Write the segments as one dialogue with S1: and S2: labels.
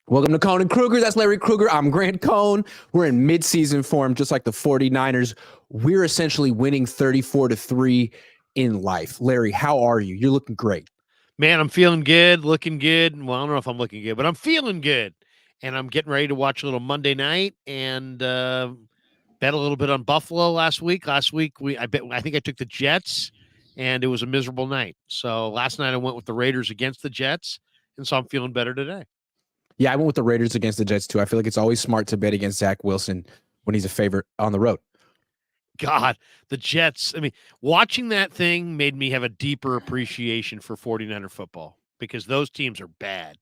S1: Welcome to Cohn and Krueger. That's Larry Krueger. I'm Grant Cohn. We're in mid-season form, just like the 49ers. We're essentially winning 34-3 in life. Larry, how are you? You're looking great.
S2: Man, I'm feeling good, looking good. Well, I don't know if I'm looking good, but I'm feeling good. And I'm getting ready to watch a little Monday night and bet a little bit on Buffalo last week. I think I took the Jets and it was a miserable night. So last night I went with the Raiders against the Jets, and so I'm feeling better today.
S1: Yeah, I went with the Raiders against the Jets too. I feel like it's always smart to bet against Zach Wilson when he's a favorite on the road.
S2: God, the Jets. I mean, watching that thing made me have a deeper appreciation for 49er football because those teams are bad.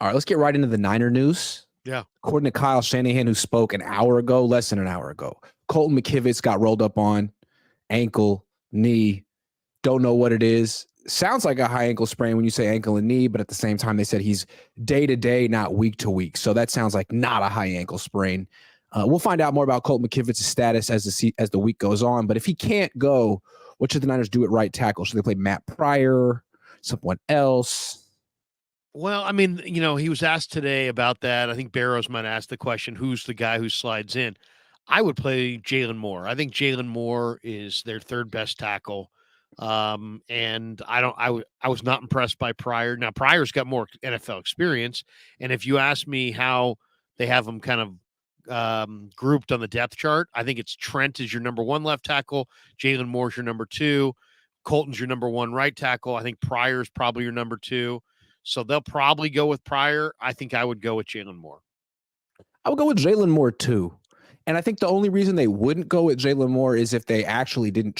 S1: All right, let's get right into the Niner news.
S2: Yeah.
S1: According to Kyle Shanahan, who spoke an hour ago, less than an hour ago, Colton McKivitz got rolled up on ankle, knee. Don't know what it is. Sounds like a high ankle sprain when you say ankle and knee, but at the same time, they said he's day to day, not week to week. So that sounds like not a high ankle sprain. We'll find out more about Colton McKivitz's status as the week goes on. But if he can't go, what should the Niners do at right tackle? Should they play Matt Pryor, someone else?
S2: Well, I mean, he was asked today about that. I think Barrows might ask the question, who's the guy who slides in? I would play Jalen Moore. I think Jalen Moore is their third best tackle. And I was not impressed by Pryor. Now, Pryor's got more NFL experience. And if you ask me how they have him kind of grouped on the depth chart, I think it's Trent is your number one left tackle. Jalen Moore's your number two. Colton's your number one right tackle. I think Pryor's probably your number two. So they'll probably go with Pryor. I think I would go with Jalen Moore.
S1: I would go with Jalen Moore too. And I think the only reason they wouldn't go with Jalen Moore is if they actually didn't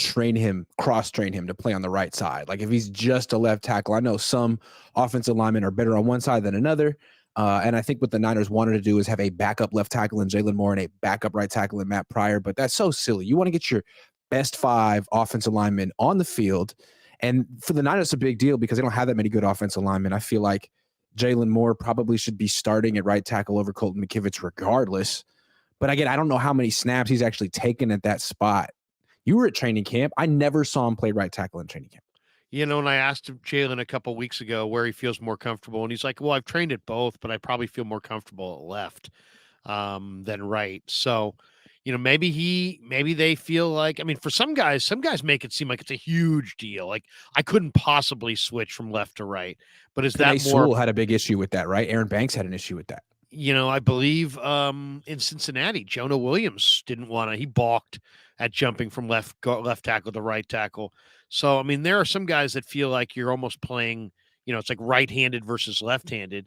S1: cross-train him to play on the right side. Like if he's just a left tackle. I know some offensive linemen are better on one side than another. And I think what the Niners wanted to do is have a backup left tackle in Jalen Moore and a backup right tackle in Matt Pryor. But that's so silly. You want to get your best five offensive linemen on the field. And for the Niners, it's a big deal because they don't have that many good offensive linemen. I feel like Jalen Moore probably should be starting at right tackle over Colton McKivitz regardless. But again, I don't know how many snaps he's actually taken at that spot. You were at training camp. I never saw him play right tackle in training camp.
S2: And I asked Jalen a couple of weeks ago where he feels more comfortable, and he's like, "Well, I've trained at both, but I probably feel more comfortable at left than right." So, maybe they feel like. I mean, for some guys make it seem like it's a huge deal. Like I couldn't possibly switch from left to right. But is that
S1: Penei
S2: more?
S1: Sewell had a big issue with that, right? Aaron Banks had an issue with that.
S2: I believe in Cincinnati, Jonah Williams didn't want to. He balked at jumping from left tackle to right tackle. So I mean, there are some guys that feel like you're almost playing. It's like right-handed versus left-handed.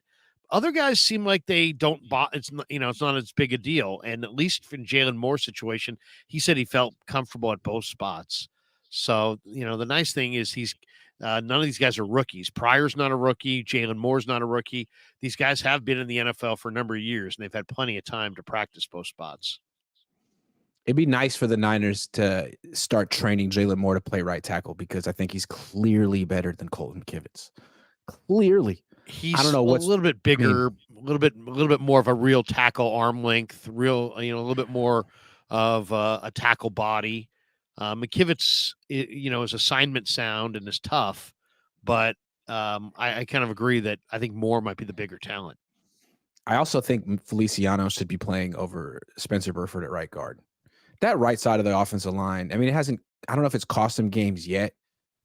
S2: Other guys seem like they don't. It's not, it's not as big a deal. And at least in Jalen Moore's situation, he said he felt comfortable at both spots. So the nice thing is he's none of these guys are rookies. Pryor's not a rookie. Jalen Moore's not a rookie. These guys have been in the NFL for a number of years, and they've had plenty of time to practice both spots.
S1: It'd be nice for the Niners to start training Jalen Moore to play right tackle because I think he's clearly better than Colton McKivitz. Clearly.
S2: He's
S1: I don't know
S2: a little bit bigger, a little bit more of a real tackle arm length, a little bit more of a tackle body. McKivitz, is assignment sound and is tough, but I kind of agree that I think Moore might be the bigger talent.
S1: I also think Feliciano should be playing over Spencer Burford at right guard. That right side of the offensive line, I mean, I don't know if it's cost them games yet,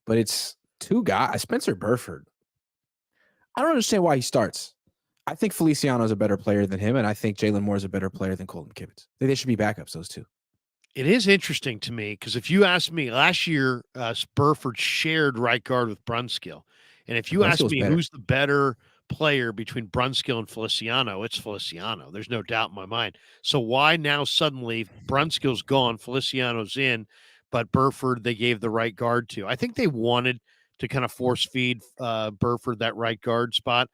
S1: but it's two guys. Spencer Burford, I don't understand why he starts. I think Feliciano is a better player than him, and I think Jalen Moore is a better player than Colton McKivitz. I think they should be backups, those two.
S2: It is interesting to me because if you ask me, last year Burford shared right guard with Brunskill, and if you ask me who's the better player between Brunskill and Feliciano, it's Feliciano. There's no doubt in my mind. So why now suddenly Brunskill's gone, Feliciano's in, but Burford they gave the right guard to? I think they wanted to kind of force feed Burford that right guard spot.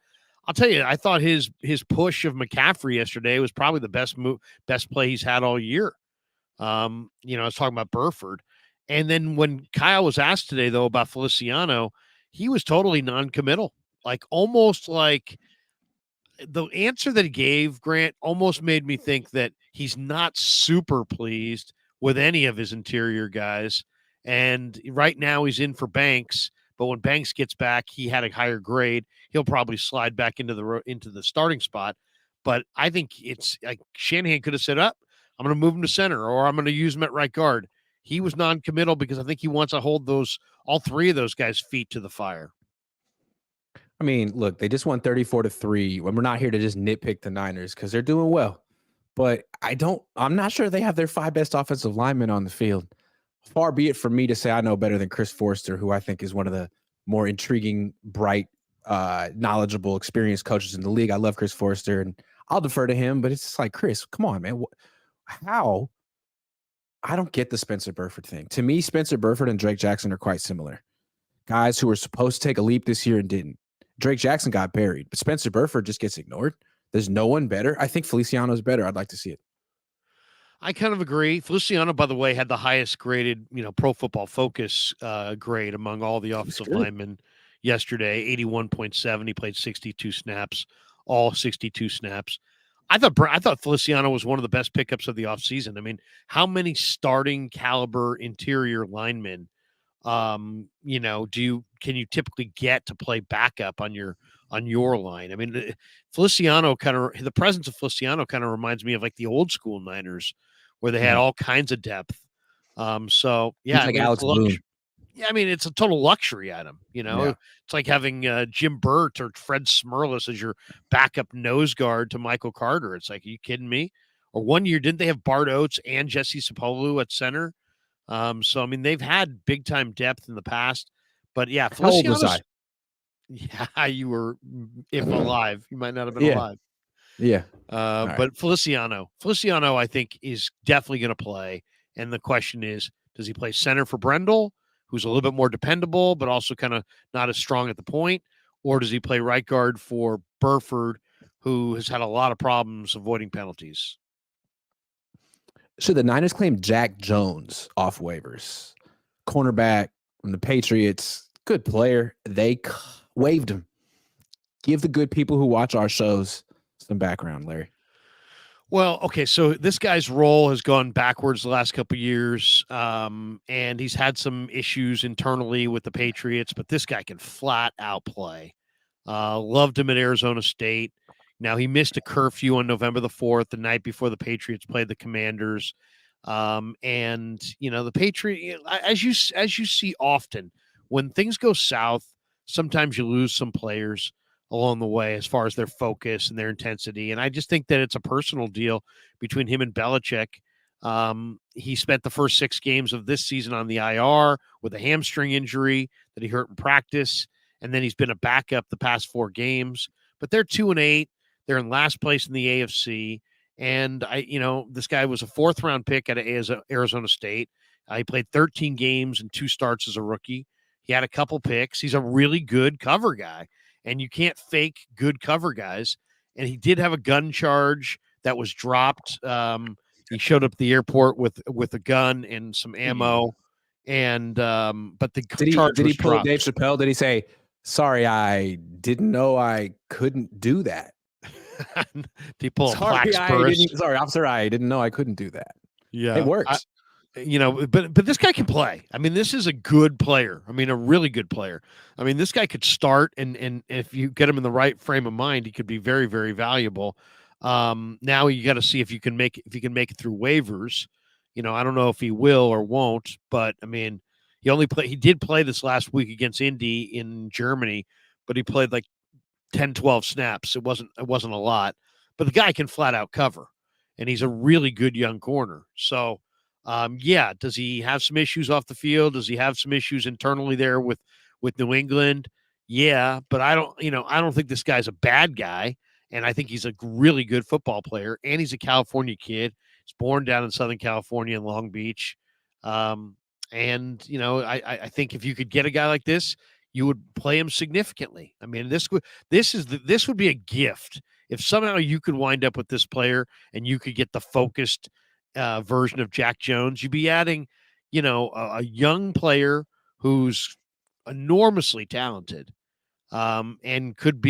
S2: I'll tell you, I thought his push of McCaffrey yesterday was probably the best play he's had all year. I was talking about Burford. And then when Kyle was asked today, though, about Feliciano, he was totally non-committal. Like almost like the answer that he gave, Grant, almost made me think that he's not super pleased with any of his interior guys. And right now he's in for Banks, But when Banks gets back, he had a higher grade. He'll probably slide back into the starting spot. But I think it's like Shanahan could have said, "Up, I'm going to move him to center, or I'm going to use him at right guard." He was non-committal because I think he wants to hold all three of those guys' feet to the fire.
S1: I mean, look, they just won 34-3. When we're not here to just nitpick the Niners because they're doing well. But I'm not sure they have their 5 best offensive linemen on the field. Far be it from me to say I know better than Chris Forster, who I think is one of the more intriguing, bright, knowledgeable, experienced coaches in the league. I love Chris Forster, and I'll defer to him. But it's just like, Chris, come on, man. How? I don't get the Spencer Burford thing. To me, Spencer Burford and Drake Jackson are quite similar. Guys who were supposed to take a leap this year and didn't. Drake Jackson got buried, but Spencer Burford just gets ignored. There's no one better. I think Feliciano's better. I'd like to see it.
S2: I kind of agree. Feliciano, by the way, had the highest graded, Pro Football Focus grade among all the offensive linemen yesterday, 81.7. He played 62 snaps, all 62 snaps. I thought Feliciano was one of the best pickups of the offseason. I mean, how many starting caliber interior linemen, can you typically get to play backup on your line? I mean, the presence of Feliciano kind of reminds me of like the old school Niners, where they had all kinds of depth. So yeah,
S1: He's like Alex Boone.
S2: Yeah, I mean, it's a total luxury item. It's like having Jim Burt or Fred Smerlas as your backup nose guard to Michael Carter. It's like, are you kidding me? Or one year, didn't they have Bart Oates and Jesse Sapolu at center? So I mean, they've had big time depth in the past, but yeah,
S1: How old was I?
S2: Yeah, you were, if alive. You might not have been alive.
S1: Yeah.
S2: But right. Feliciano, I think, is definitely going to play. And the question is, does he play center for Brendel, who's a little bit more dependable, but also kind of not as strong at the point? Or does he play right guard for Burford, who has had a lot of problems avoiding penalties?
S1: So the Niners claimed Jack Jones off waivers. Cornerback from the Patriots, good player. They waived him. Give the good people who watch our shows some background, Larry.
S2: Well, okay, so this guy's role has gone backwards the last couple of years, and he's had some issues internally with the Patriots, but this guy can flat out play. Loved him at Arizona State. Now, he missed a curfew on November the 4th, the night before the Patriots played the Commanders. And, the Patriots, as you see often, when things go south, sometimes you lose some players along the way as far as their focus and their intensity. And I just think that it's a personal deal between him and Belichick. He spent the first 6 games of this season on the IR with a hamstring injury that he hurt in practice. And then he's been a backup the past 4 games. But they're 2-8. They're in last place in the AFC. And this guy was a 4th round pick out of Arizona State. He played 13 games and 2 starts as a rookie. He had a couple picks. He's a really good cover guy. And you can't fake good cover guys. And he did have a gun charge that was dropped. He showed up at the airport with a gun and some ammo. And but the charge
S1: did
S2: was
S1: he pull
S2: dropped.
S1: Dave Chappelle? Did he say, "Sorry, I didn't know I couldn't do that"?
S2: Did he pull a Plaxburst?
S1: Sorry, officer, I didn't know I couldn't do that.
S2: Yeah,
S1: it works.
S2: But this guy can play. I mean, this is a good player. I mean, a really good player. I mean, this guy could start, and if you get him in the right frame of mind, he could be very, very valuable. Now you got to see if you can make it through waivers. I don't know if he will or won't, but I mean, he did play this last week against Indy in Germany, but he played like 10, 12 snaps. It wasn't a lot, but the guy can flat out cover, and he's a really good young corner. So, does he have some issues off the field? Does he have some issues internally there with New England? Yeah, but I don't think this guy's a bad guy, and I think he's a really good football player, and he's a California kid. He's born down in Southern California in Long Beach. I think if you could get a guy like this, you would play him significantly. I mean, this would be a gift if somehow you could wind up with this player and you could get the focused version of Jack Jones. You'd be adding, a young player who's enormously talented, and could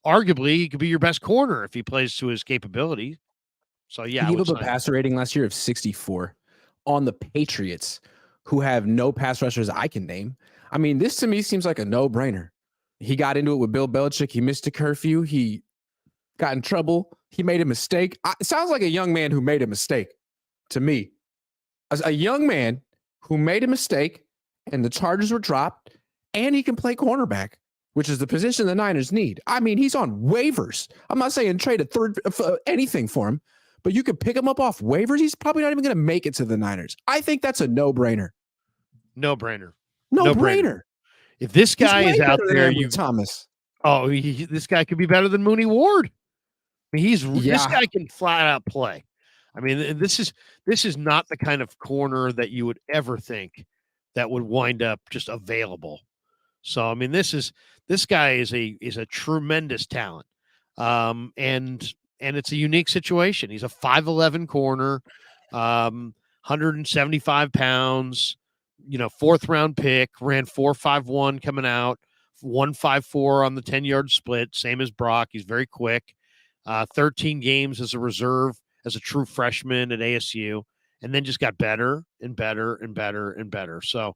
S2: arguably be your best corner if he plays to his capability. So yeah,
S1: he gave up a passer rating last year of 64 on the Patriots, who have no pass rushers I can name. I mean, this to me seems like a no-brainer. He got into it with Bill Belichick. He missed a curfew. He got in trouble. He made a mistake. It sounds like a young man who made a mistake to me. A young man who made a mistake and the charges were dropped, and he can play cornerback, which is the position the Niners need. I mean, he's on waivers. I'm not saying trade a third anything for him, but you could pick him up off waivers. He's probably not even going to make it to the Niners. I think that's a no-brainer.
S2: No-brainer.
S1: No-brainer.
S2: If this guy is out there,
S1: Thomas.
S2: Oh, this guy could be better than Mooney Ward. I mean, this guy can flat out play. I mean, this is not the kind of corner that you would ever think that would wind up just available. So, I mean, this guy is a tremendous talent. And it's a unique situation. He's a 5'11" corner, 175 pounds, fourth round pick, ran 4.51 coming out, 1.54 on the 10-yard split, same as Brock. He's very quick. 13 games as a reserve, as a true freshman at ASU, and then just got better and better and better and better. So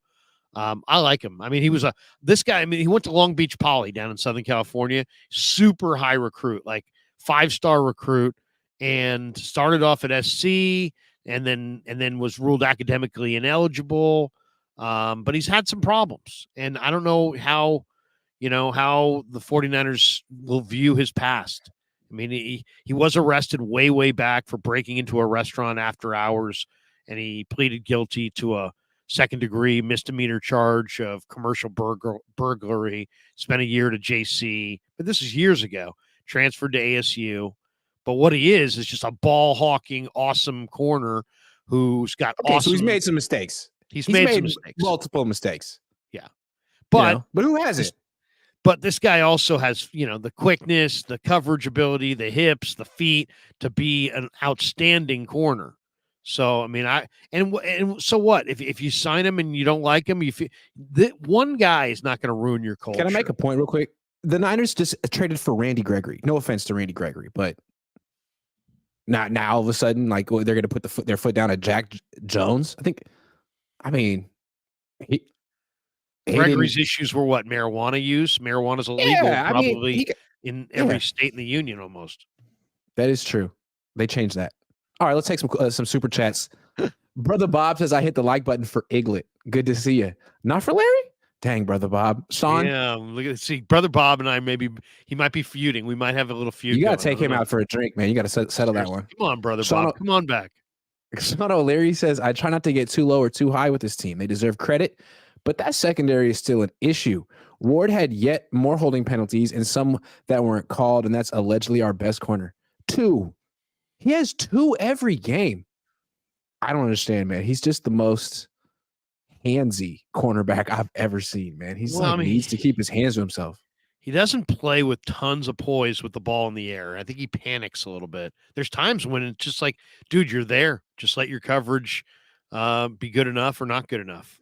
S2: I like him. I mean, he went to Long Beach Poly down in Southern California, super high recruit, like 5-star recruit, and started off at SC and then was ruled academically ineligible. But he's had some problems, and I don't know how the 49ers will view his past. I mean, he was arrested way back for breaking into a restaurant after hours, and he pleaded guilty to a second-degree misdemeanor charge of commercial burglary. Spent a year to JC, but this is years ago. Transferred to ASU. But what he is just a ball-hawking, awesome corner who's got awesome.
S1: So he's made some mistakes.
S2: He's made some mistakes.
S1: Multiple mistakes.
S2: Yeah. But
S1: who hasn't?
S2: But this guy also has, the quickness, the coverage ability, the hips, the feet to be an outstanding corner. So, I mean, and so what? If you sign him and you don't like him, one guy is not going to ruin your culture.
S1: Can I make a point real quick? The Niners just traded for Randy Gregory. No offense to Randy Gregory, but now all of a sudden, like, they're going to put their foot down at Jack Jones.
S2: Gregory's issues were what? Marijuana use? Marijuana's illegal probably in every state in the union almost.
S1: That is true. They changed that. All right, let's take some super chats. Brother Bob says, I hit the like button for Iglet. Good to see you. Not for Larry? Dang, Brother Bob. Sean?
S2: Yeah, see, Brother Bob and I, he might be feuding. We might have a little feud.
S1: You got to take him out for a drink, man. You got to settle that one.
S2: Come on, Brother Bob. Come on back.
S1: Sean O'Leary says, I try not to get too low or too high with this team. They deserve credit, but that secondary is still an issue. Ward had yet more holding penalties and some that weren't called, and that's allegedly our best corner. 2. He has 2 every game. I don't understand, man. He's just the most handsy cornerback I've ever seen, man. He's needs to keep his hands to himself.
S2: He doesn't play with tons of poise with the ball in the air. I think he panics a little bit. There's times when it's just like, dude, you're there. Just let your coverage be good enough or not good enough.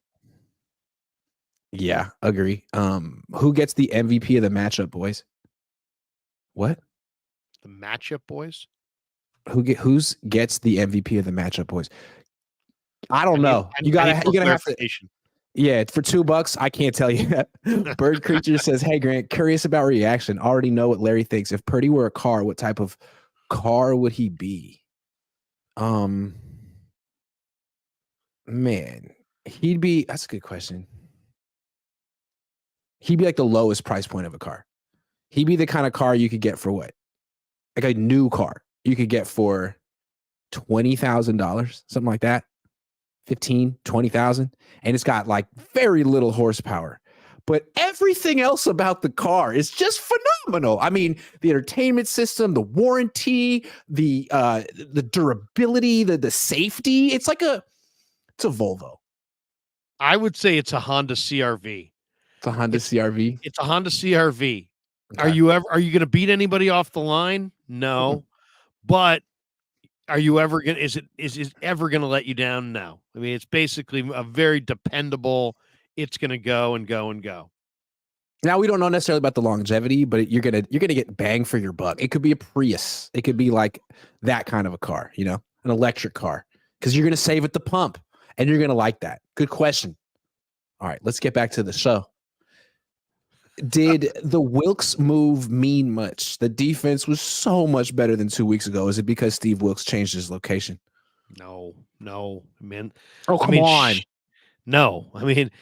S1: Yeah, agree. Who gets the MVP of the matchup, boys? What?
S2: The matchup, boys?
S1: Who gets the MVP of the matchup, boys? I don't know. You're gonna have to. Yeah, for $2, I can't tell you. Bird Creature says, "Hey Grant, curious about reaction. Already know what Larry thinks. If Purdy were a car, what type of car would he be?" Man, he'd be. That's a good question. He'd be like the lowest price point of a car. He'd be the kind of car you could get for what? Like a new car you could get for $20,000, something like that. 15, 20,000. And it's got like very little horsepower. But everything else about the car is just phenomenal. I mean, the entertainment system, the warranty, the durability, the safety. It's a Volvo.
S2: I would say it's a Honda CRV.
S1: It's a Honda CRV.
S2: It's a Honda CRV.
S1: Okay.
S2: Are you going to beat anybody off the line? No. Mm-hmm. But are you ever going to, is it ever going to let you down? No. I mean, it's basically a very dependable, it's going to go and go and go.
S1: Now, we don't know necessarily about the longevity, but you're going to get bang for your buck. It could be a Prius. It could be like that kind of a car, an electric car, because you're going to save at the pump and you're going to like that. Good question. All right, let's get back to the show. Did the Wilks move mean much? The defense was so much better than 2 weeks ago. Is it because Steve Wilks changed his location?
S2: No, man.
S1: Oh, come on.
S2: No, I mean,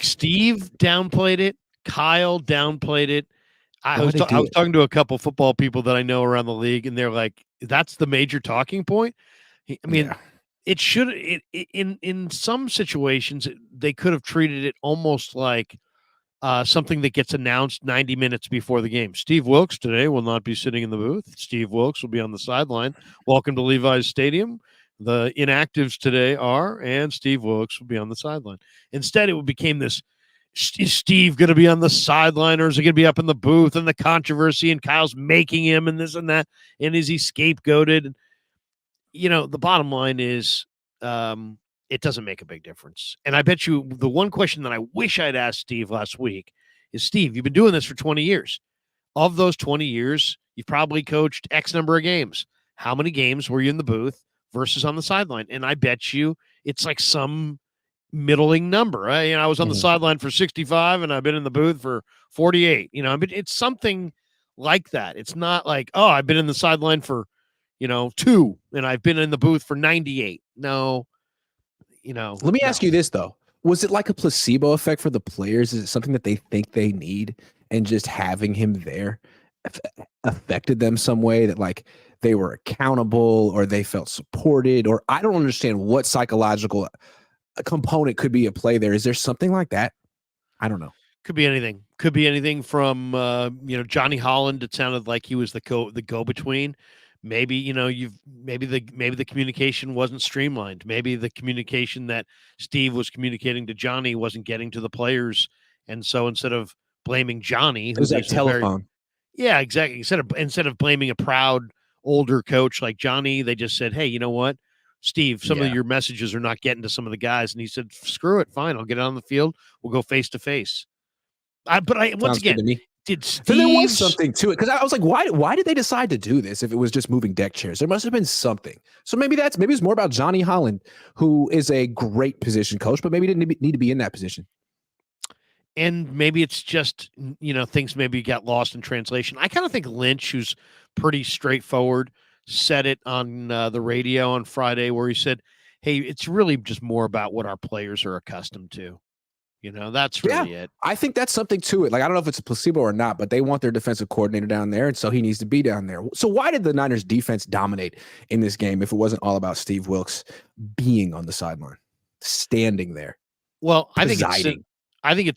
S2: Steve downplayed it. Kyle downplayed it. I was talking to a couple football people that I know around the league, and they're like, "That's the major talking point." I mean, it should. In some situations, they could have treated it almost like something that gets announced 90 minutes before the game. Steve Wilks today will not be sitting in the booth. Steve Wilks will be on the sideline. Welcome to Levi's Stadium. The inactives today are, and Steve Wilks will be on the sideline. Instead, it became this, is Steve going to be on the sideline, or is he going to be up in the booth, and the controversy, and Kyle's making him, and this and that, and is he scapegoated? The bottom line is it doesn't make a big difference. And I bet you the one question that I wish I'd asked Steve last week is, Steve, you've been doing this for 20 years. Of those 20 years, you've probably coached X number of games. How many games were you in the booth versus on the sideline? And I bet you it's like some middling number. I was on the sideline for 65 and I've been in the booth for 48. But it's something like that. It's not like, oh, I've been in the sideline for 2 and I've been in the booth for 98. No.
S1: Let me ask you this, though. Was it like a placebo effect for the players? Is it something that they think they need, and just having him there affected them some way, that like they were accountable or they felt supported? Or I don't understand what psychological component could be at play there. Is there something like that? I don't know.
S2: Could be anything. Could be anything from Johnny Holland. It sounded like he was the go-between. Maybe maybe the communication wasn't streamlined. Maybe the communication that Steve was communicating to Johnny wasn't getting to the players, and so instead of blaming Johnny,
S1: it was that telephone.
S2: Yeah, exactly. Instead of blaming a proud older coach like Johnny, they just said, "Hey, you know what, Steve? Some of your messages are not getting to some of the guys." And he said, "Screw it, fine. I'll get on the field. We'll go face to face." Once again, did Steve?
S1: So there was something to it, because I was like, why did they decide to do this if it was just moving deck chairs? There must have been something. So maybe it's more about Johnny Holland, who is a great position coach, but maybe didn't need to be in that position.
S2: And maybe it's just, things maybe got lost in translation. I kind of think Lynch, who's pretty straightforward, said it on the radio on Friday, where he said, "Hey, it's really just more about what our players are accustomed to." That's really it.
S1: I think that's something to it. Like, I don't know if it's a placebo or not, but they want their defensive coordinator down there, and so he needs to be down there. So why did the Niners defense dominate in this game if it wasn't all about Steve Wilks being on the sideline, standing there?
S2: Well, I think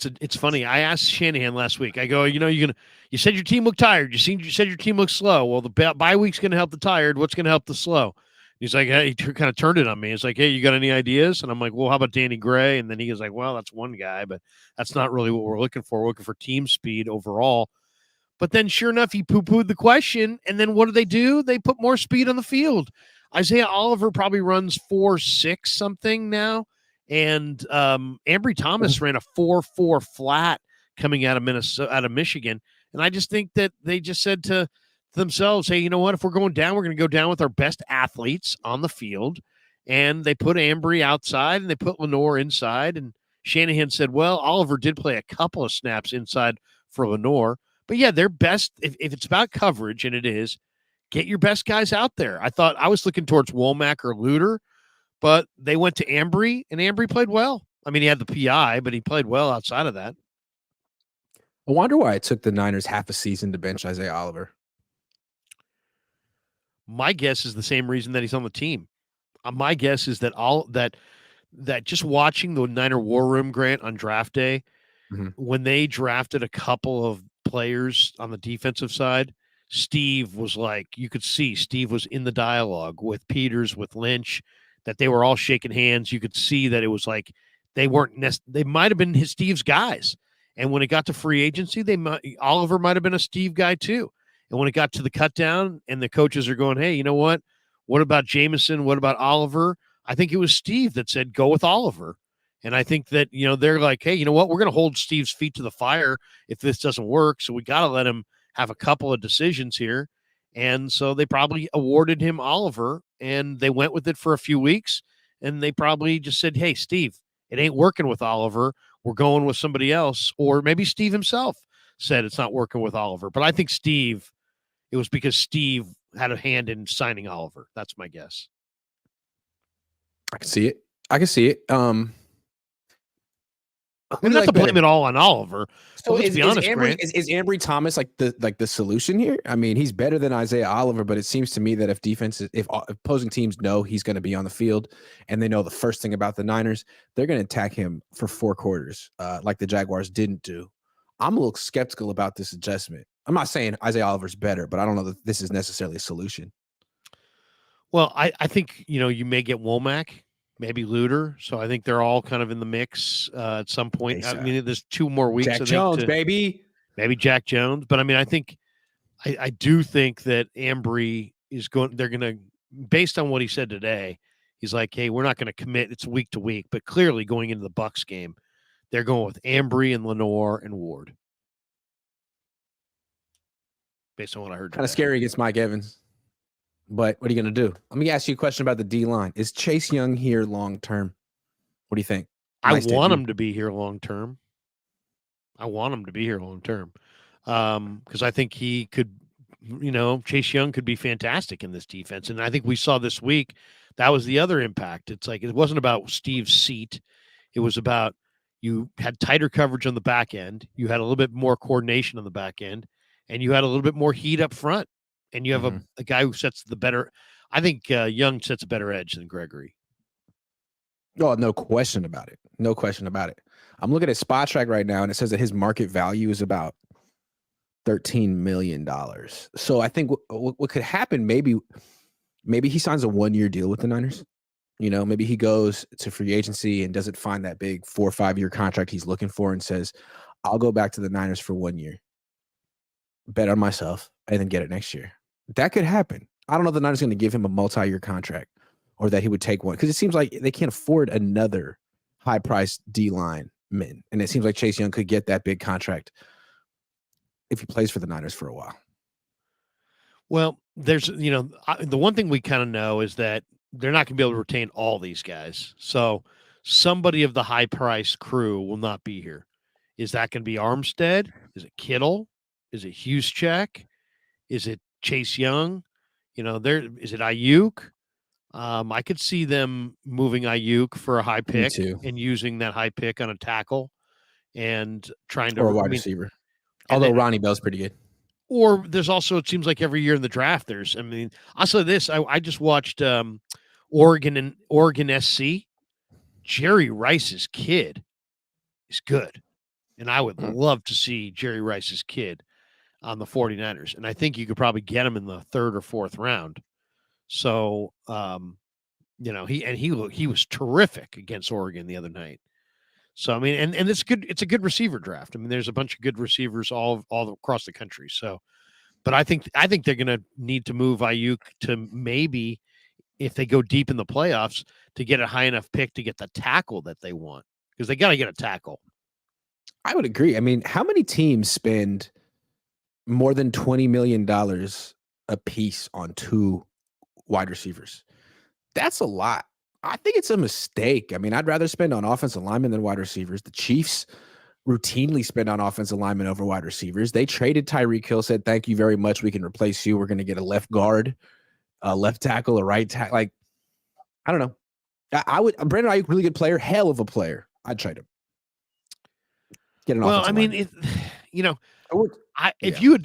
S2: it's funny. I asked Shanahan last week. I go, you said your team looked tired. You said your team looked slow. Well, the bye week's going to help the tired. What's going to help the slow? He's like, hey, he kind of turned it on me. He's like, hey, you got any ideas? And I'm like, well, how about Danny Gray? And then he was like, well, that's one guy, but that's not really what we're looking for. We're looking for team speed overall. But then sure enough, he poo-pooed the question. And then what do? They put more speed on the field. Isaiah Oliver probably runs 4.6 something now. And Ambry Thomas ran a 4.4 flat coming out of Michigan. And I just think that they just said to themselves, hey, you know what? If we're going down, we're going to go down with our best athletes on the field. And they put Ambry outside and they put Lenore inside. And Shanahan said, well, Oliver did play a couple of snaps inside for Lenore. But yeah, their best, if it's about coverage, and it is, get your best guys out there. I was looking towards Womack or Luter, but they went to Ambry, and Ambry played well. I mean, he had the PI, but he played well outside of that.
S1: I wonder why it took the Niners half a season to bench Isaiah Oliver.
S2: My guess is the same reason that he's on the team. My guess is that that just watching the Niner War Room, Grant, on draft day, when they drafted a couple of players on the defensive side, Steve was like, you could see Steve was in the dialogue with Peters, with Lynch, that they were all shaking hands. You could see that it was like they might have been Steve's guys. And when it got to free agency, Oliver might have been a Steve guy too. And when it got to the cut down and the coaches are going, hey, you know what? What about Jameson? What about Oliver? I think it was Steve that said, go with Oliver. And I think that, they're like, hey, you know what? We're going to hold Steve's feet to the fire if this doesn't work. So we got to let him have a couple of decisions here. And so they probably awarded him Oliver, and they went with it for a few weeks. And they probably just said, hey, Steve, it ain't working with Oliver. we're going with somebody else. Or maybe Steve himself said it's not working with Oliver. But I think it was because Steve had a hand in signing Oliver. That's my guess.
S1: I can see it.
S2: Not to blame it all on Oliver.
S1: So let's be honest, is Ambry Thomas like the solution here? I mean, he's better than Isaiah Oliver, but it seems to me that if opposing teams know he's going to be on the field and they know the first thing about the Niners, they're going to attack him for 4 quarters, like the Jaguars didn't do. I'm a little skeptical about this adjustment. I'm not saying Isaiah Oliver's better, but I don't know that this is necessarily a solution.
S2: Well, I think, you may get Womack, maybe Luter. So I think they're all kind of in the mix at some point. I mean, there's 2 more weeks.
S1: Jack Jones, baby.
S2: Maybe Jack Jones. But I mean, I do think that Ambry they're going to, based on what he said today, he's like, hey, we're not going to commit. It's week to week. But clearly going into the Bucs game, they're going with Ambry and Lenore and Ward. Based on what I heard.
S1: Kind of scary against Mike Evans. But what are you going to do? Let me ask you a question about the D-line. Is Chase Young here long-term? What do you think?
S2: I want him to be here long-term. Because I think he could, Chase Young could be fantastic in this defense. And I think we saw this week, that was the other impact. It's like, it wasn't about Steve's seat. It was about you had tighter coverage on the back end. You had a little bit more coordination on the back end. And you had a little bit more heat up front. And you have a guy who sets the better. I think Young sets a better edge than Gregory.
S1: Oh, no question about it. I'm looking at Spot Track right now, and it says that his market value is about $13 million. So I think what could happen, maybe he signs a 1-year deal with the Niners. Maybe he goes to free agency and doesn't find that big 4 or 5 year contract he's looking for and says, I'll go back to the Niners for 1 year, bet on myself, and then get it next year. That could happen. I don't know if the Niners going to give him a multi-year contract or that he would take one, because it seems like they can't afford another high-priced D-line man. And it seems like Chase Young could get that big contract if he plays for the Niners for a while.
S2: Well, there's, the one thing we kind of know is that they're not going to be able to retain all these guys. So somebody of the high-priced crew will not be here. Is that going to be Armstead? Is it Kittle? Is it Juszczyk? Is it Chase Young? Is it Ayuk? I could see them moving Ayuk for a high pick and using that high pick on a tackle and trying to,
S1: or a wide receiver. Although Ronnie Bell's pretty good.
S2: Or there's also, it seems like every year in the draft, I'll say this. I just watched Oregon SC. Jerry Rice's kid is good. And I would love to see Jerry Rice's kid on the 49ers. And I think you could probably get him in the 3rd or 4th round. So, he was terrific against Oregon the other night. So, I mean, and it's good. It's a good receiver draft. I mean, there's a bunch of good receivers all across the country. So, but I think they're going to need to move Ayuk to maybe, if they go deep in the playoffs, to get a high enough pick to get the tackle that they want, because they got to get a tackle.
S1: I would agree. I mean, how many teams spend more than $20 million a piece on 2 wide receivers? That's a lot. I think it's a mistake. I mean, I'd rather spend on offensive linemen than wide receivers. The Chiefs routinely spend on offensive linemen over wide receivers. They traded Tyreek Hill, said, thank you very much. We can replace you. We're going to get a left guard, a left tackle, a right tackle. Like, I don't know. I would, Brandon Ayuk, really good player, hell of a player. I'd trade him. Get an offensive lineman.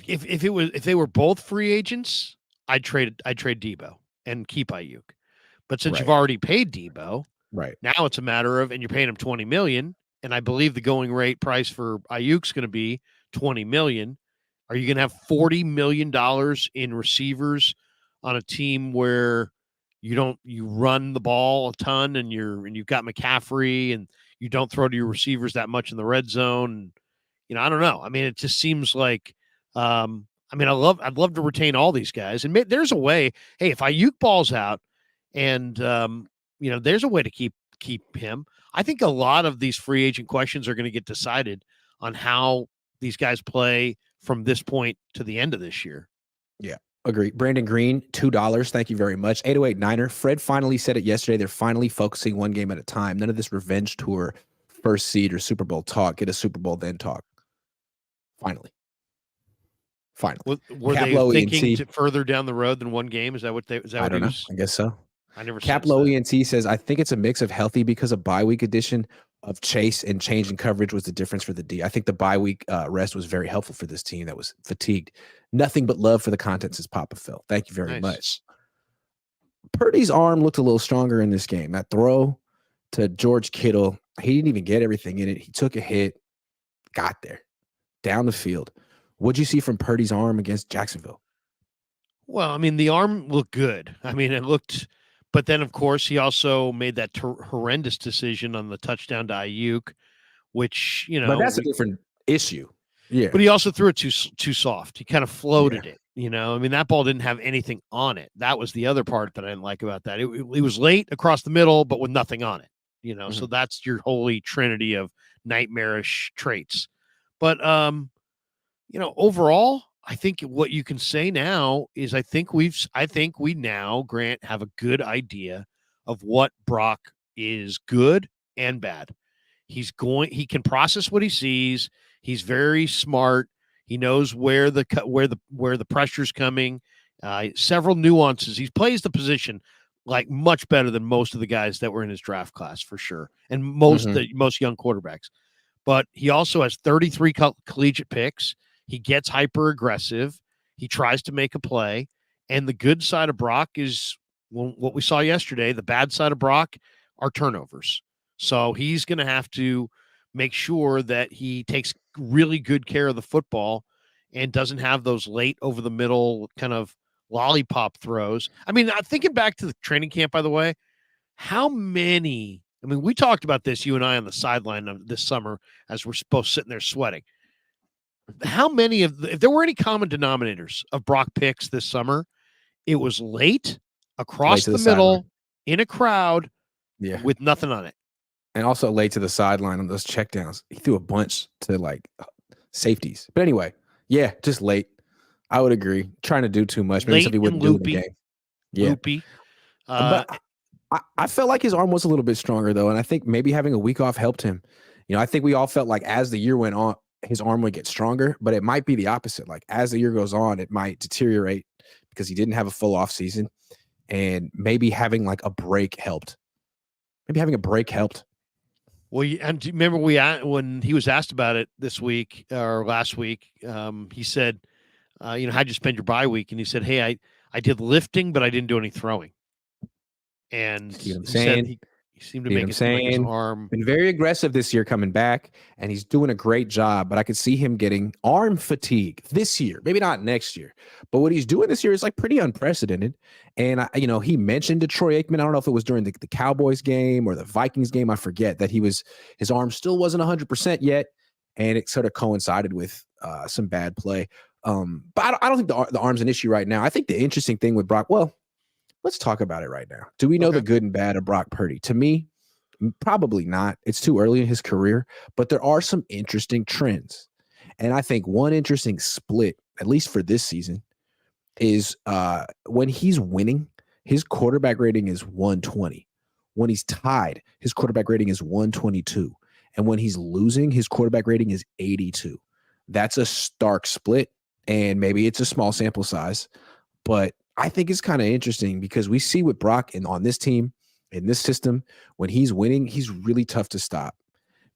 S2: If they were both free agents, I'd trade Debo and keep Ayuk. But since you've already paid Debo, now it's a matter of, and you're paying him $20 million, and I believe the going rate price for Ayuk's going to be $20 million. Are you going to have $40 million in receivers on a team where you run the ball a ton, and you've got McCaffrey, and you don't throw to your receivers that much in the red zone? I don't know. I mean, it just seems like, I'd love to retain all these guys, and there's a way. Hey, if Ayuk balls out, and there's a way to keep him. I think a lot of these free agent questions are going to get decided on how these guys play from this point to the end of this year.
S1: Yeah, agree. Brandon Green, $2. Thank you very much. 808 Niner. Fred finally said it yesterday. They're finally focusing one game at a time. None of this revenge tour first seed or Super Bowl talk, get a Super Bowl then talk. Finally.
S2: Were
S1: Cap
S2: they
S1: Low
S2: thinking
S1: ENT,
S2: further down the road than one game? Is that what
S1: I
S2: he
S1: don't know.
S2: was?
S1: I guess so.
S2: I never
S1: Cap
S2: sensed
S1: Low
S2: that.
S1: ENT says, I think it's a mix of healthy because of bye week addition of Chase and change in coverage was the difference for the D. I think the bye week rest was very helpful for this team that was fatigued. Nothing but love for the content, says Papa Phil. Thank you very much. Purdy's arm looked a little stronger in this game. That throw to George Kittle, he didn't even get everything in it. He took a hit, got there, down the field. What'd you see from Purdy's arm against Jacksonville?
S2: Well, I mean, the arm looked good. I mean, it looked, but then of course he also made that horrendous decision on the touchdown to Ayuk, which
S1: but that's a different issue. Yeah,
S2: but he also threw it too soft. He kind of floated it. I mean, that ball didn't have anything on it. That was the other part that I didn't like about that. It was late across the middle, but with nothing on it. So that's your holy trinity of nightmarish traits. But overall, I think what you can say now is I think we now, Grant, have a good idea of what Brock is good and bad. He can process what he sees. He's very smart. He knows where the pressure's coming. Several nuances. He plays the position like much better than most of the guys that were in his draft class for sure, and most young quarterbacks. But he also has 33 collegiate picks. He gets hyper aggressive. He tries to make a play. And the good side of Brock is what we saw yesterday. The bad side of Brock are turnovers. So he's going to have to make sure that he takes really good care of the football and doesn't have those late over the middle kind of lollipop throws. I mean, thinking back to the training camp, by the way, we talked about this, you and I, on the sideline this summer as we're both sitting there sweating. How many if there were any common denominators of Brock picks this summer, it was late across the middle in a crowd with nothing on it.
S1: And also late to the sideline on those checkdowns. He threw a bunch to like safeties. But anyway, yeah, just late. I would agree. Trying to do too much. Maybe something he wouldn't do in the game. Yeah.
S2: Loopy.
S1: But I felt like his arm was a little bit stronger, though. And I think maybe having a week off helped him. I think we all felt like as the year went on, his arm would get stronger, but it might be the opposite. Like as the year goes on, it might deteriorate because he didn't have a full off season, and maybe having like a break helped.
S2: Well, and do you remember when he was asked about it this week or last week, he said, how'd you spend your bye week? And he said, hey, I did lifting, but I didn't do any throwing. And he said he seemed to make it seem like his arm.
S1: Been very aggressive this year coming back, and he's doing a great job, but I could see him getting arm fatigue this year, maybe not next year. But what he's doing this year is like pretty unprecedented. And, he mentioned to Troy Aikman, I don't know if it was during the Cowboys game or the Vikings game, I forget, that his arm still wasn't 100% yet, and it sort of coincided with some bad play. But I don't think the arm's an issue right now. I think the interesting thing with Brock, well, let's talk about it right now. Do we know the good and bad of Brock Purdy? To me, probably not. It's too early in his career, but there are some interesting trends. And I think one interesting split, at least for this season, is when he's winning, his quarterback rating is 120. When he's tied, his quarterback rating is 122. And when he's losing, his quarterback rating is 82. That's a stark split, and maybe it's a small sample size, but I think it's kind of interesting because we see with Brock on this team, in this system, when he's winning, he's really tough to stop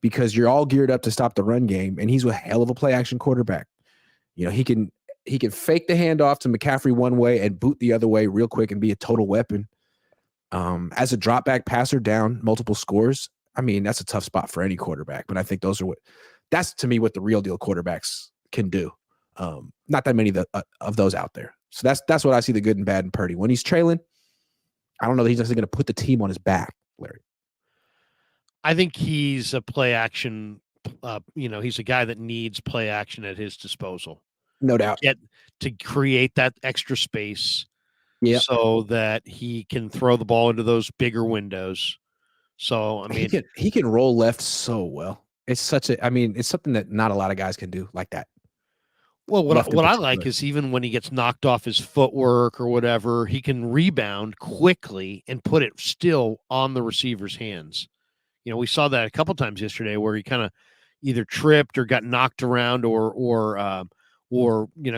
S1: because you're all geared up to stop the run game, and he's a hell of a play action quarterback. He can fake the handoff to McCaffrey one way and boot the other way real quick and be a total weapon. As a drop back passer down multiple scores, I mean, that's a tough spot for any quarterback, but I think that's to me what the real deal quarterbacks can do. Not that many of those out there. So that's what I see the good and bad in Purdy. When he's trailing, I don't know that he's actually going to put the team on his back, Larry.
S2: I think he's a play action. He's a guy that needs play action at his disposal.
S1: No doubt.
S2: To create that extra space
S1: so
S2: that he can throw the ball into those bigger windows. So, I mean,
S1: he can roll left so well. It's something that not a lot of guys can do like that.
S2: Well, what I like is even when he gets knocked off his footwork or whatever, he can rebound quickly and put it still on the receiver's hands. We saw that a couple times yesterday where he kind of either tripped or got knocked around or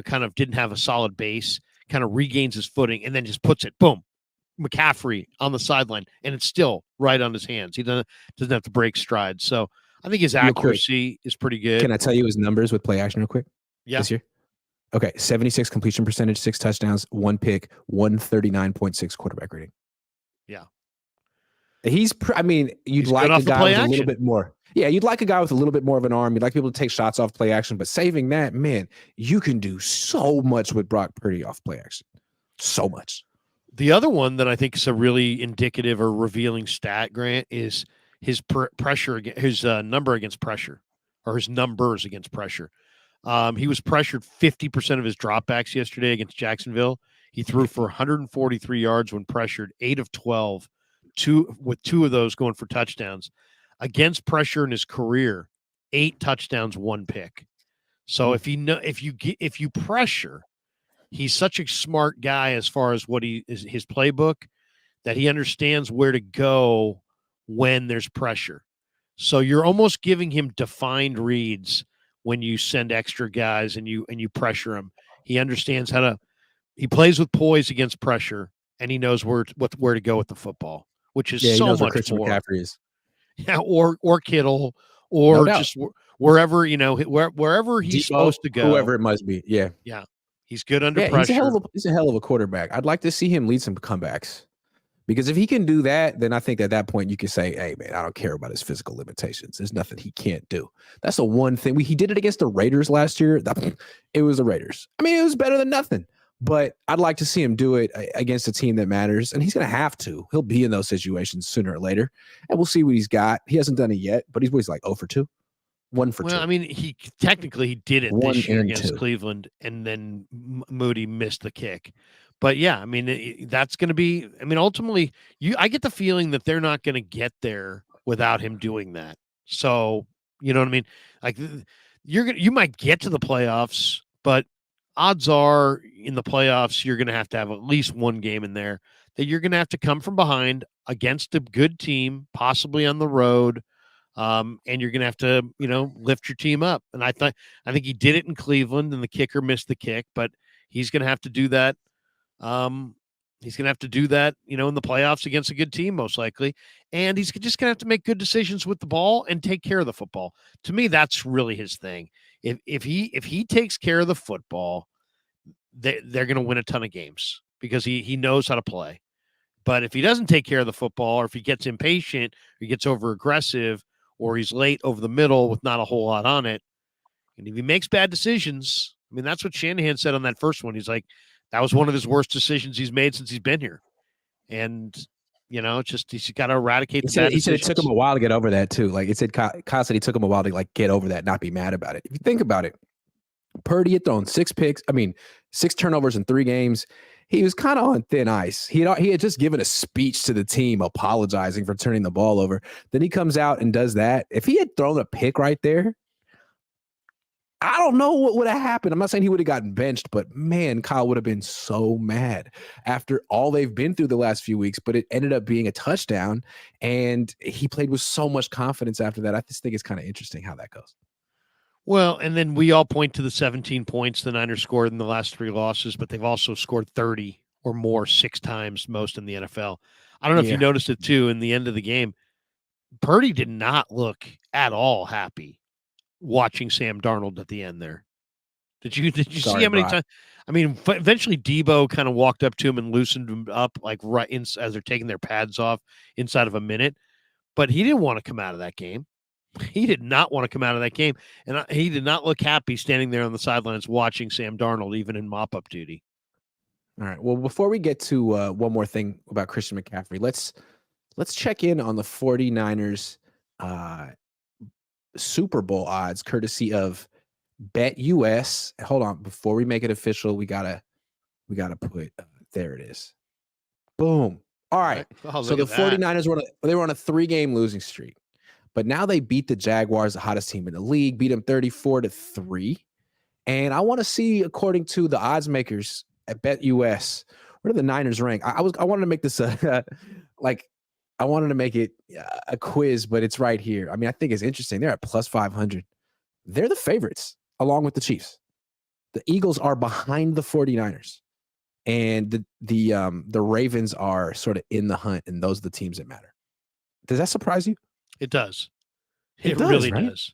S2: kind of didn't have a solid base, kind of regains his footing and then just puts it, boom, McCaffrey on the sideline, and it's still right on his hands. He doesn't have to break stride. So I think his accuracy is pretty good.
S1: Can I tell you his numbers with play action real quick?
S2: Yeah.
S1: This year? Okay, 76 completion percentage, 6 touchdowns, 1 pick, 139.6 quarterback rating.
S2: Yeah.
S1: You'd like a guy with a little bit more. Yeah, you'd like a guy with a little bit more of an arm. You'd like people to take shots off play action, but saving that, man, you can do so much with Brock Purdy off play action. So much.
S2: The other one that I think is a really indicative or revealing stat, Grant, is his pressure, his number against pressure, or his numbers against pressure. He was pressured 50% of his dropbacks yesterday against Jacksonville. He threw for 143 yards when pressured, 8 of 12, with 2 of those going for touchdowns. Against pressure in his career, 8 touchdowns, 1 pick. So if you pressure, he's such a smart guy as far as what his playbook, that he understands where to go when there's pressure. So you're almost giving him defined reads when you send extra guys and you pressure him. He understands he plays with poise against pressure, and he knows where to go with the football, which is so much
S1: Christian
S2: more.
S1: McCaffrey is.
S2: Yeah, or Kittle, or just wherever, wherever he's supposed to go.
S1: Whoever it must be. Yeah.
S2: Yeah. He's good under pressure.
S1: He's a hell of a quarterback. I'd like to see him lead some comebacks. Because if he can do that, then I think at that point you can say, hey, man, I don't care about his physical limitations. There's nothing he can't do. That's the one thing. He did it against the Raiders last year. It was the Raiders. I mean, it was better than nothing. But I'd like to see him do it against a team that matters. And he's going to have to. He'll be in those situations sooner or later. And we'll see what he's got. He hasn't done it yet, but he's always like 0 for 2. 1 for 2.
S2: Well, I mean, he did it this year against Cleveland, and then Moody missed the kick. But yeah, I mean, that's going to be. I mean, ultimately, I get the feeling that they're not going to get there without him doing that. So you know what I mean? Like you might get to the playoffs, but odds are in the playoffs you're going to have at least one game in there that you're going to have to come from behind against a good team, possibly on the road. And you're going to have to, lift your team up. And I think he did it in Cleveland, and the kicker missed the kick, but he's going to have to do that. He's going to have to do that, in the playoffs against a good team, most likely. And he's just going to have to make good decisions with the ball and take care of the football. To me, that's really his thing. If he takes care of the football, they're going to win a ton of games because he knows how to play. But if he doesn't take care of the football, or if he gets impatient, or he gets over aggressive, or he's late over the middle with not a whole lot on it, and if he makes bad decisions, I mean, that's what Shanahan said on that first one. He's like, that was one of his worst decisions he's made since he's been here. And, he's got to eradicate the bad decisions.
S1: He said it took him a while to get over that, too. Like, it said, Kyle said he took him a while to, get over that, not be mad about it. If you think about it, Purdy had thrown 6 turnovers in 3 games. He was kind of on thin ice. He had just given a speech to the team apologizing for turning the ball over. Then he comes out and does that. If he had thrown a pick right there, I don't know what would have happened. I'm not saying he would have gotten benched, but man, Kyle would have been so mad after all they've been through the last few weeks. But it ended up being a touchdown, and he played with so much confidence after that. I just think it's kind of interesting how that goes.
S2: Well, and then we all point to the 17 points the Niners scored in the last 3 losses, but they've also scored 30 or more 6 times, most in the NFL. I don't know if you noticed it too in the end of the game. Purdy did not look at all happy watching Sam Darnold at the end there. Did you see how many times? I mean, eventually Debo kind of walked up to him and loosened him up as they're taking their pads off inside of a minute, but he didn't want to come out of that game. He did not want to come out of that game, and he did not look happy standing there on the sidelines watching Sam Darnold, even in mop-up duty.
S1: All right. Well, before we get to one more thing about Christian McCaffrey, let's check in on the 49ers Super Bowl odds, courtesy of BetUS. Hold on, before we make it official, we gotta put there it is. Boom. All right. So the 49ers were on a 3-game losing streak. But now they beat the Jaguars, the hottest team in the league, beat them 34-3. And I want to see, according to the odds makers at BetUS, where do the Niners rank? I wanted to make this I wanted to make it a quiz, but it's right here. I mean, I think it's interesting. They're at plus 500. They're the favorites along with the Chiefs. The Eagles are behind the 49ers. And the Ravens are sort of in the hunt, and those are the teams that matter. Does that surprise you?
S2: It does.
S1: It does,
S2: really
S1: right?
S2: does.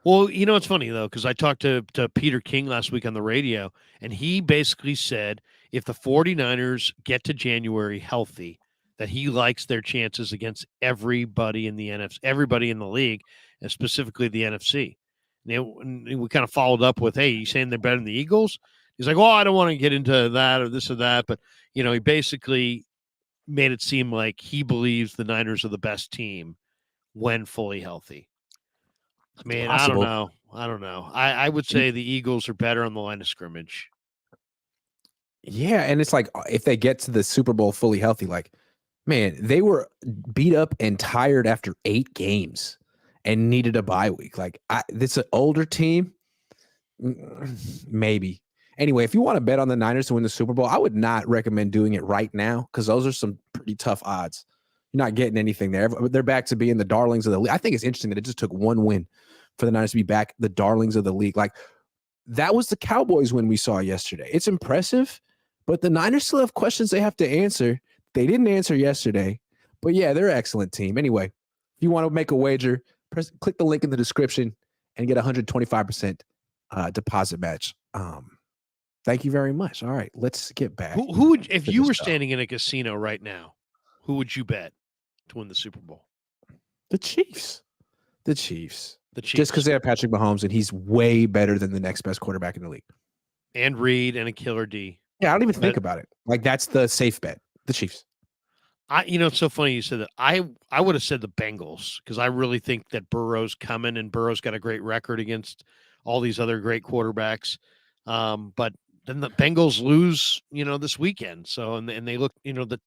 S2: Well, it's funny though, because I talked to Peter King last week on the radio, and he basically said if the 49ers get to January healthy, that he likes their chances against everybody in the NFC, everybody in the league, and specifically the NFC. And we kind of followed up with, "Hey, you saying they're better than the Eagles?" He's like, "Well, I don't want to get into that or this or that," but he basically made it seem like he believes the Niners are the best team when fully healthy. I mean, I don't know. I would say the Eagles are better on the line of scrimmage.
S1: Yeah, and it's like if they get to the Super Bowl fully healthy, like, man, they were beat up and tired after 8 games and needed a bye week. Like, this is an older team, maybe. Anyway, if you want to bet on the Niners to win the Super Bowl, I would not recommend doing it right now because those are some pretty tough odds. You're not getting anything there. They're back to being the darlings of the league. I think it's interesting that it just took one win for the Niners to be back the darlings of the league. Like, that was the Cowboys win we saw yesterday. It's impressive, but the Niners still have questions they have to answer. They didn't answer yesterday, but yeah, they're an excellent team. Anyway, if you want to make a wager, click the link in the description and get 125% deposit match. Thank you very much. All right, let's get back.
S2: Who would, if you were standing in a casino right now, who would you bet to win the Super Bowl?
S1: The Chiefs. The Chiefs.
S2: Just
S1: because they have Patrick Mahomes and he's way better than the next best quarterback in the league.
S2: And Reed and a killer D.
S1: Yeah, I don't even think about it. Like, that's the safe bet. The Chiefs.
S2: It's so funny you said that. I would have said the Bengals because I really think that Burrow's coming, and Burrow's got a great record against all these other great quarterbacks. But then the Bengals lose, this weekend. So and they look, the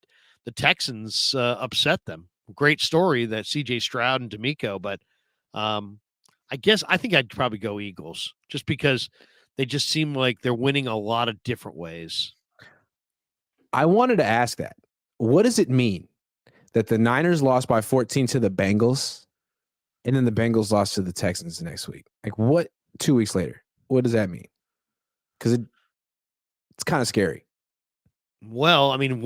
S2: Texans upset them. Great story that C.J. Stroud and D'Amico, but I think I'd probably go Eagles just because they just seem like they're winning a lot of different ways.
S1: I wanted to ask that. What does it mean that the Niners lost by 14 to the Bengals and then the Bengals lost to the Texans the next week? Like, what, 2 weeks later? What does that mean? Because it's kind of scary.
S2: Well, I mean,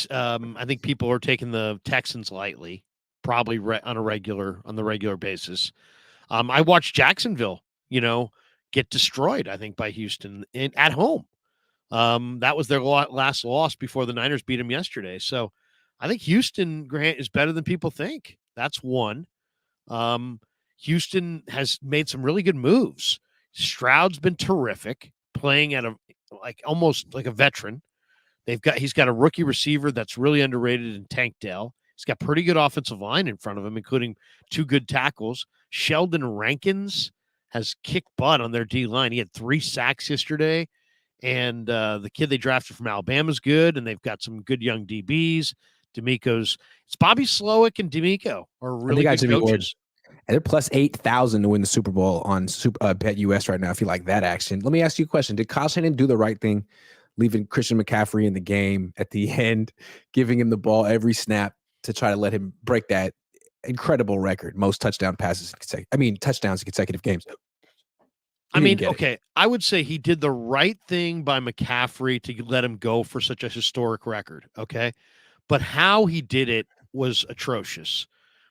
S2: I think people are taking the Texans lightly, probably on the regular basis. I watched Jacksonville, get destroyed, I think, by Houston at home. That was their last loss before the Niners beat them yesterday. So I think Houston, Grant, is better than people think. That's one. Houston has made some really good moves. Stroud's been terrific, playing at almost like a veteran. He's got a rookie receiver that's really underrated in Tank Dell. He's got pretty good offensive line in front of him, including 2 good tackles. Sheldon Rankins has kicked butt on their D line. He had 3 sacks yesterday. And the kid they drafted from Alabama is good, and they've got some good young DBs. It's Bobby Slowick and D'Amico are really good coaches.
S1: And they're plus 8,000 to win the Super Bowl on Bet US right now, if you like that action. Let me ask you a question. Did Kyle Shanahan do the right thing, leaving Christian McCaffrey in the game at the end, giving him the ball every snap to try to let him break that incredible record, most touchdowns in consecutive games?
S2: Okay, I would say he did the right thing by McCaffrey to let him go for such a historic record, okay? But how he did it was atrocious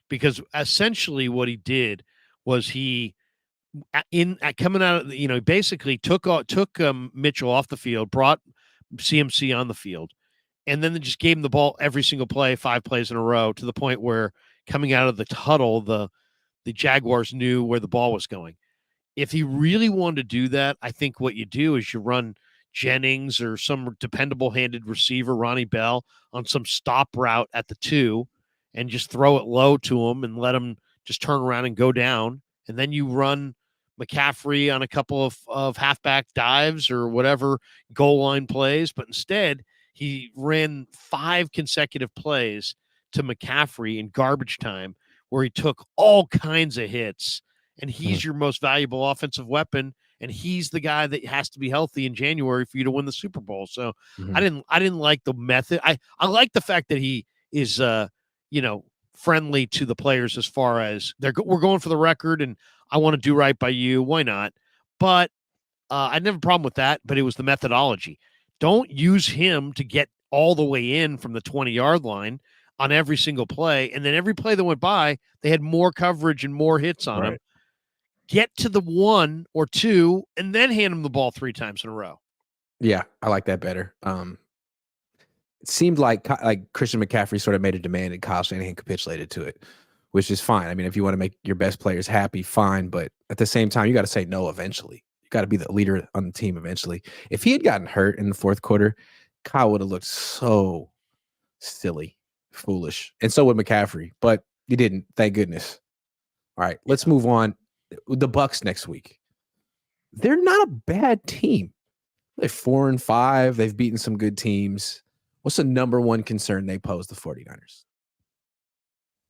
S2: because essentially what he did was he coming out of basically took Mitchell off the field, brought CMC on the field, and then they just gave him the ball every single play, 5 plays in a row, to the point where coming out of the huddle, the Jaguars knew where the ball was going. If he really wanted to do that, I think what you do is you run Jennings or some dependable handed receiver, Ronnie Bell, on some stop route at the 2 and just throw it low to him and let him just turn around and go down. And then you run McCaffrey on a couple of halfback dives or whatever goal line plays. But instead, he ran 5 consecutive plays to McCaffrey in garbage time where he took all kinds of hits. And he's your most valuable offensive weapon, and he's the guy that has to be healthy in January for you to win the Super Bowl. So I didn't like the method. I like the fact that he is friendly to the players as far as we're going for the record and I want to do right by you. Why not? But I didn't have a problem with that, but it was the methodology. Don't use him to get all the way in from the 20-yard line on every single play. And then every play that went by, they had more coverage and more hits on him. Get to the 1 or 2 and then hand him the ball 3 times in a row.
S1: Yeah, I like that better. It seemed like Christian McCaffrey sort of made a demand and Kyle Shanahan capitulated to it, which is fine. I mean, if you want to make your best players happy, fine. But at the same time, you got to say no eventually. You got to be the leader on the team eventually. If he had gotten hurt in the fourth quarter, Kyle would have looked so silly, foolish. And so would McCaffrey. But he didn't, thank goodness. All right, let's move on. The Bucs next week. They're not a bad team. They're 4-5. They've beaten some good teams. What's the number one concern they pose the 49ers?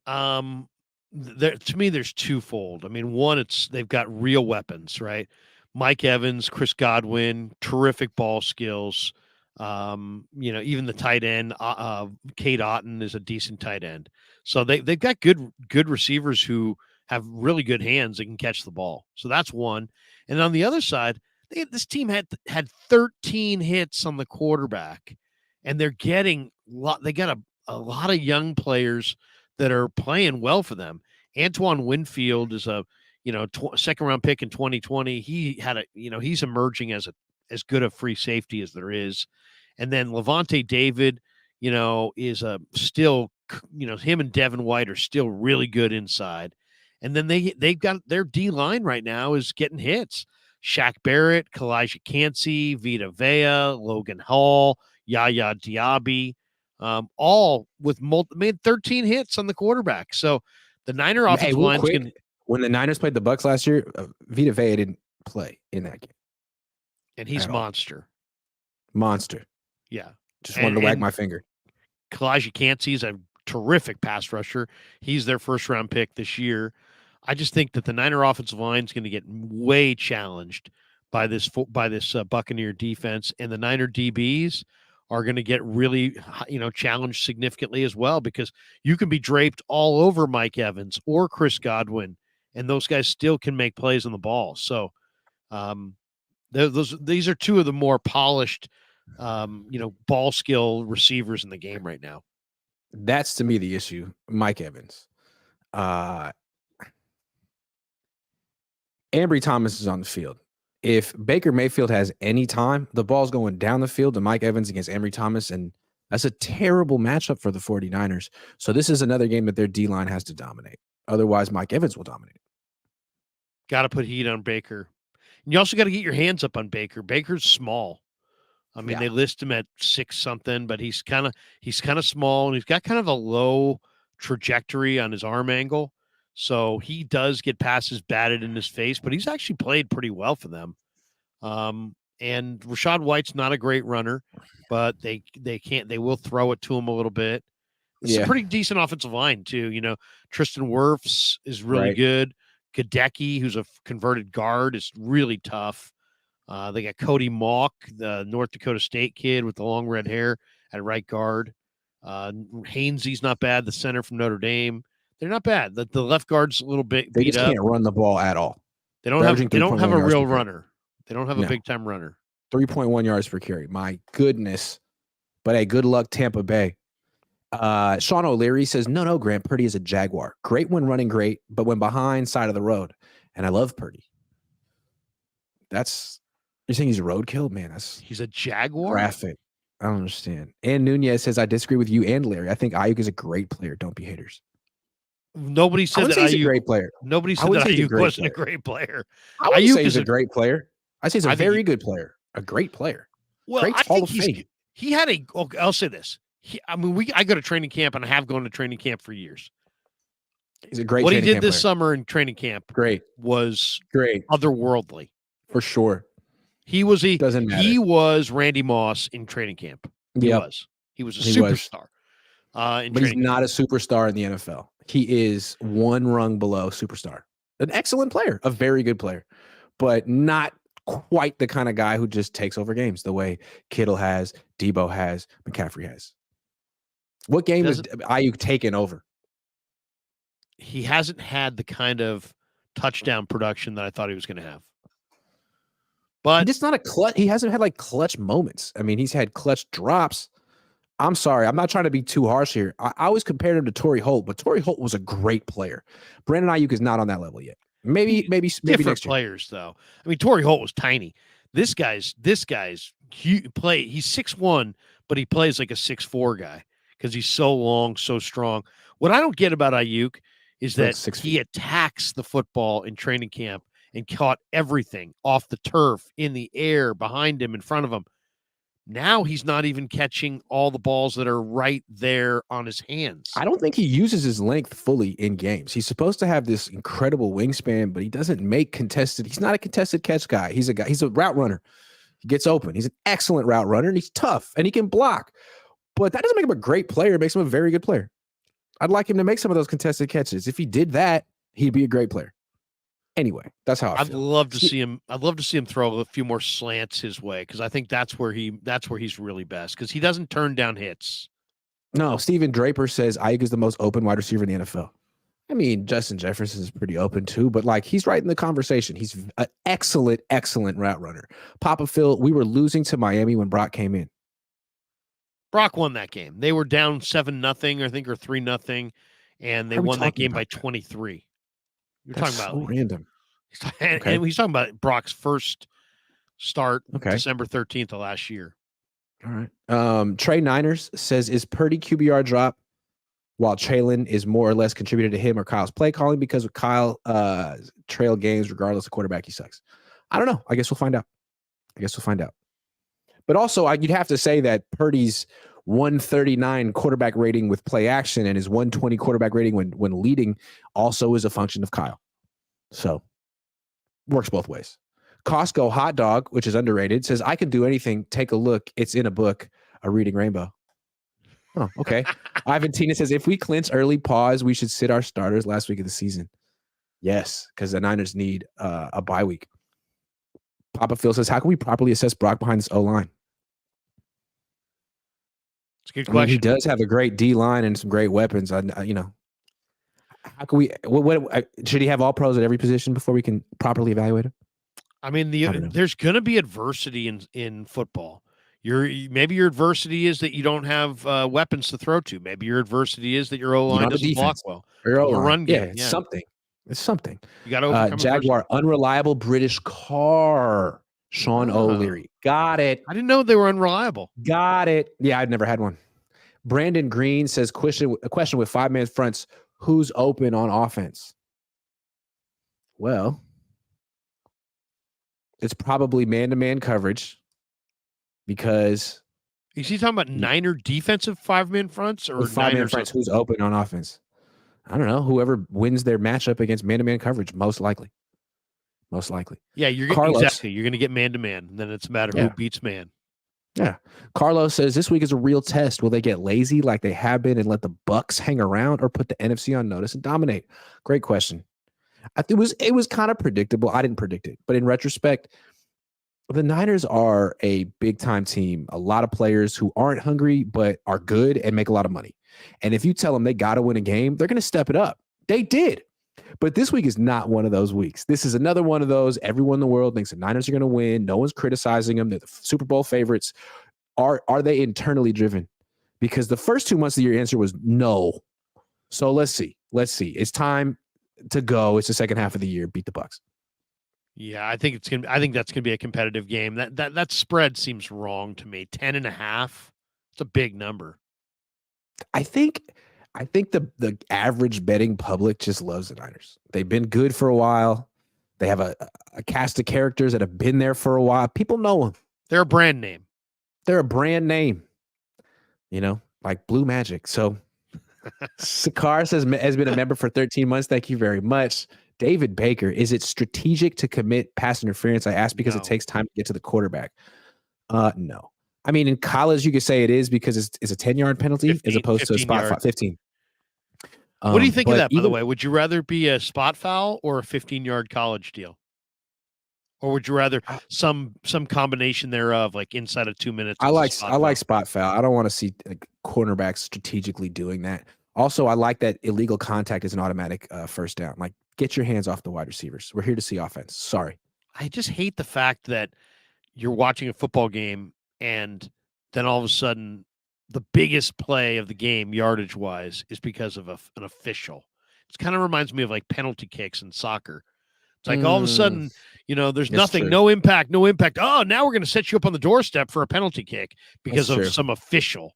S2: To me, there's twofold. I mean, one, they've got real weapons, right? Mike Evans, Chris Godwin, terrific ball skills. Even the tight end, Cade Otton is a decent tight end. So they've got good receivers who have really good hands that can catch the ball. So that's one. And on the other side, this team had 13 hits on the quarterback. And they're getting they got a lot of young players that are playing well for them. Antoine Winfield is a second round pick in 2020. He had he's emerging as good a free safety as there is. And then Levante David, is still him and Devin White are still really good inside. And then they've got their D line right now is getting hits. Shaq Barrett, Kalijah Cansey, Vita Vea, Logan Hall, Yaya Diaby, all with made 13 hits on the quarterback. So the Niner offensive line.
S1: When the Niners played the Bucs last year, Vita Vea didn't play in that game,
S2: and he's monster.
S1: Yeah, just wanted to wag my finger.
S2: Kalijah Cansey is a terrific pass rusher. He's their first round pick this year. I just think that the Niner offensive line is going to get way challenged by this Buccaneer defense, and the Niner DBs are going to get really, challenged significantly as well, because you can be draped all over Mike Evans or Chris Godwin, and those guys still can make plays on the ball. So, these are two of the more polished, ball skill receivers in the game right now.
S1: That's to me the issue. Mike Evans. Ambry Thomas is on the field. If Baker Mayfield has any time, the ball's going down the field to Mike Evans against Ambry Thomas, and that's a terrible matchup for the 49ers. So this is another game that their D-line has to dominate. Otherwise, Mike Evans will dominate.
S2: Got to put heat on Baker. And you also got to get your hands up on Baker. Baker's small. I mean, They list him at 6 something, but he's kind of small, and he's got kind of a low trajectory on his arm angle. So he does get passes batted in his face, but he's actually played pretty well for them. And Rachaad White's not a great runner, but they will throw it to him a little bit. It's a pretty decent offensive line too. Tristan Wirfs is really good. Gadecki, who's a converted guard, is really tough. They got Cody Mauch, the North Dakota State kid with the long red hair at right guard. Hainsey's not bad, the center from Notre Dame. They're not bad. The left guard's a little bit
S1: beat up. They just can't run the ball at all.
S2: They don't have a real runner. They don't have a big-time runner.
S1: 3.1 yards per carry. My goodness. But hey, good luck, Tampa Bay. Sean O'Leary says, no, Grant, Purdy is a Jaguar. Great when running great, but when behind, side of the road. And I love Purdy. You're saying he's a roadkill? Man,
S2: he's a Jaguar?
S1: Graphic. I don't understand. And Nunez says, I disagree with you and Larry. I think Ayuk is a great player. Don't be haters.
S2: Nobody said that
S1: he's a great player.
S2: Nobody said that Ayuk wasn't a great player.
S1: I would say he's a great player. I say he's a very good player. A great player.
S2: Well, I think he had a. Okay, I'll say this. I go to training camp, and I have gone to training camp for years.
S1: He's a great.
S2: What he did this summer in training camp, was
S1: great,
S2: otherworldly
S1: for sure.
S2: He was
S1: Doesn't matter.
S2: He was Randy Moss in training camp. He was a superstar.
S1: But he's not a superstar in the NFL. He is one rung below superstar. An excellent player, a very good player, but not quite the kind of guy who just takes over games the way Kittle has, Debo has, McCaffrey has. What game is Ayuk taken over?
S2: he hasn't had the kind of touchdown production that I thought he was going to have. But
S1: he's not a clutch. He hasn't had like clutch moments. I mean, he's had clutch drops. I'm sorry. I'm not trying to be too harsh here. I always compared him to Torrey Holt, but Torrey Holt was a great player. Brandon Ayuk is not on that level yet. Maybe
S2: different
S1: next year.
S2: Players though. I mean, Torrey Holt was tiny. This guy's he's 6'1", but he plays like a 6'4" guy because he's so long, so strong. What I don't get about Ayuk is that he attacks the football in training camp and caught everything off the turf, in the air, behind him, in front of him. Now he's not even catching all the balls that are right there on his hands.
S1: I don't think he uses his length fully in games. He's supposed to have this incredible wingspan, but he doesn't make contested. He's not a contested catch guy. He's a route runner. He gets open. He's an excellent route runner, and he's tough, and he can block. But that doesn't make him a great player. It makes him a very good player. I'd like him to make some of those contested catches. If he did that, he'd be a great player. Anyway, that's how I feel.
S2: I'd love to see him throw a few more slants his way, because I think that's where he's really best, because he doesn't turn down hits.
S1: No, Stephen Draper says Ayuk is the most open wide receiver in the NFL. I mean, Justin Jefferson is pretty open too, but like he's right in the conversation. He's an excellent route runner. Papa Phil, we were losing to Miami when Brock came in.
S2: Brock won that game. They were down 7-0, I think, or 3-0, and they won that game by 23. You're
S1: That's
S2: talking about
S1: so random.
S2: And he's talking about Brock's first start,
S1: okay,
S2: December 13th of last year.
S1: All right. Trey Niners says, is Purdy QBR drop while Traylon is more or less contributed to him or Kyle's play calling, because with Kyle trail games regardless of quarterback, he sucks? I don't know. I guess we'll find out. But also, you'd have to say that Purdy's 139 quarterback rating with play action and his 120 quarterback rating when leading also is a function of Kyle. So works both ways. Costco hot dog, which is underrated, says, I can do anything. Take a look. It's in a book, A Reading Rainbow. Oh, okay. Ivan Tina says, if we clinch early, pause, we should sit our starters last week of the season. Yes, because the Niners need a bye week. Papa Phil says, how can we properly assess Brock behind this O-line?
S2: It's a good question.
S1: He does have a great D-line and some great weapons. How can we what should he have all pros at every position before we can properly evaluate him?
S2: I mean, there's going to be adversity in football. Maybe your adversity is that you don't have weapons to throw to. Maybe your adversity is that your O-line doesn't block well.
S1: Or your
S2: run game.
S1: It's something. It's something.
S2: You got to overcome
S1: Jaguar, unreliable British car. Sean O'Leary. Got it.
S2: I didn't know they were unreliable.
S1: Got it. Yeah, I'd never had one. Brandon Green says, a question with 5-man fronts. Who's open on offense? Well, it's probably man-to-man coverage, because
S2: is he talking about Niner defensive 5-man fronts or
S1: 5-man fronts? Who's open on offense? I don't know. Whoever wins their matchup against man-to-man coverage, most likely.
S2: Yeah, you're going to get man-to-man. Then it's a matter of who beats man.
S1: Yeah. Carlos says, this week is a real test. Will they get lazy like they have been and let the Bucks hang around, or put the NFC on notice and dominate? Great question. I think it was kind of predictable. I didn't predict it, but in retrospect, the Niners are a big-time team. A lot of players who aren't hungry but are good and make a lot of money. And if you tell them they got to win a game, they're going to step it up. They did. But this week is not one of those weeks. This is another one of those. Everyone in the world thinks the Niners are going to win. No one's criticizing them. They're the Super Bowl favorites. Are they internally driven? Because the first 2 months of the year answer was no. So let's see. It's time to go. It's the second half of the year. Beat the Bucks.
S2: Yeah, I think that's gonna be a competitive game. That spread seems wrong to me. 10.5. It's a big number.
S1: I think the average betting public just loves the Niners. They've been good for a while. They have a cast of characters that have been there for a while. People know them.
S2: They're a brand name.
S1: Like Blue Magic. So Sakar says, has been a member for 13 months. Thank you very much. David Baker, is it strategic to commit pass interference? I asked because it takes time to get to the quarterback. No. I mean, in college, you could say it is because it's a 10-yard penalty
S2: 15,
S1: as opposed to a spot foul. 15.
S2: What do you think of that, by the way? Would you rather be a spot foul or a 15-yard college deal? Or would you rather some combination thereof, like inside of 2 minutes?
S1: I like spot foul. I don't want to see cornerbacks strategically doing that. Also, I like that illegal contact is an automatic first down. Like, get your hands off the wide receivers. We're here to see offense. Sorry.
S2: I just hate the fact that you're watching a football game and then all of a sudden the biggest play of the game, yardage wise, is because of an official. It kind of reminds me of like penalty kicks in soccer. It's like all of a sudden, there's nothing, no impact. Oh, now we're going to set you up on the doorstep for a penalty kick because of some official.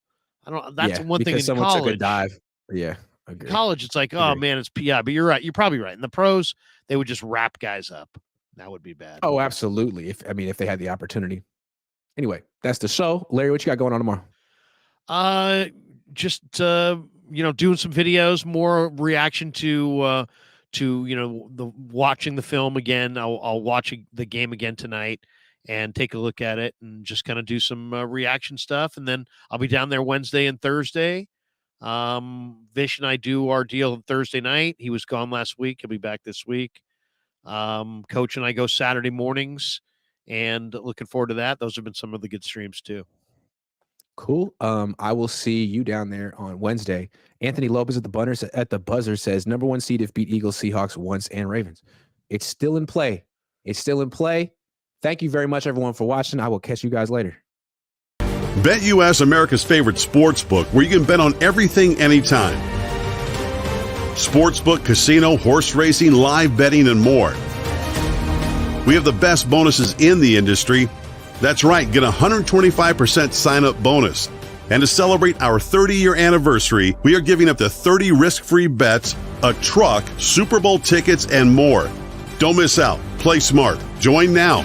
S2: That's one thing in
S1: someone
S2: college.
S1: Took a dive. Yeah. Agreed.
S2: College, it's like, oh man, but you're right. You're probably right. In the pros, they would just wrap guys up. That would be bad.
S1: Oh, absolutely. If they had the opportunity. Anyway, that's the show. Larry, what you got going on tomorrow?
S2: Just doing some videos, more reaction to the watching the film again. I'll watch the game again tonight and take a look at it and just kind of do some reaction stuff. And then I'll be down there Wednesday and Thursday. Vish and I do our deal Thursday night. He was gone last week. He'll be back this week. Coach and I go Saturday mornings, and looking forward to that. Those have been some of the good streams too.
S1: Cool. I will see you down there on Wednesday. Anthony Lopez at the buzzer says number 1 seed if beat Eagles, Seahawks once, and Ravens. It's still in play. Thank you very much, everyone, for watching. I will catch you guys later.
S3: BetUS, America's favorite sports book, where you can bet on everything, anytime. Sportsbook, casino, horse racing, live betting, and more. We have the best bonuses in the industry. That's right, get a 125% sign-up bonus. And to celebrate our 30-year anniversary, we are giving up to 30 risk-free bets, a truck, Super Bowl tickets, and more. Don't miss out. Play smart. Join now.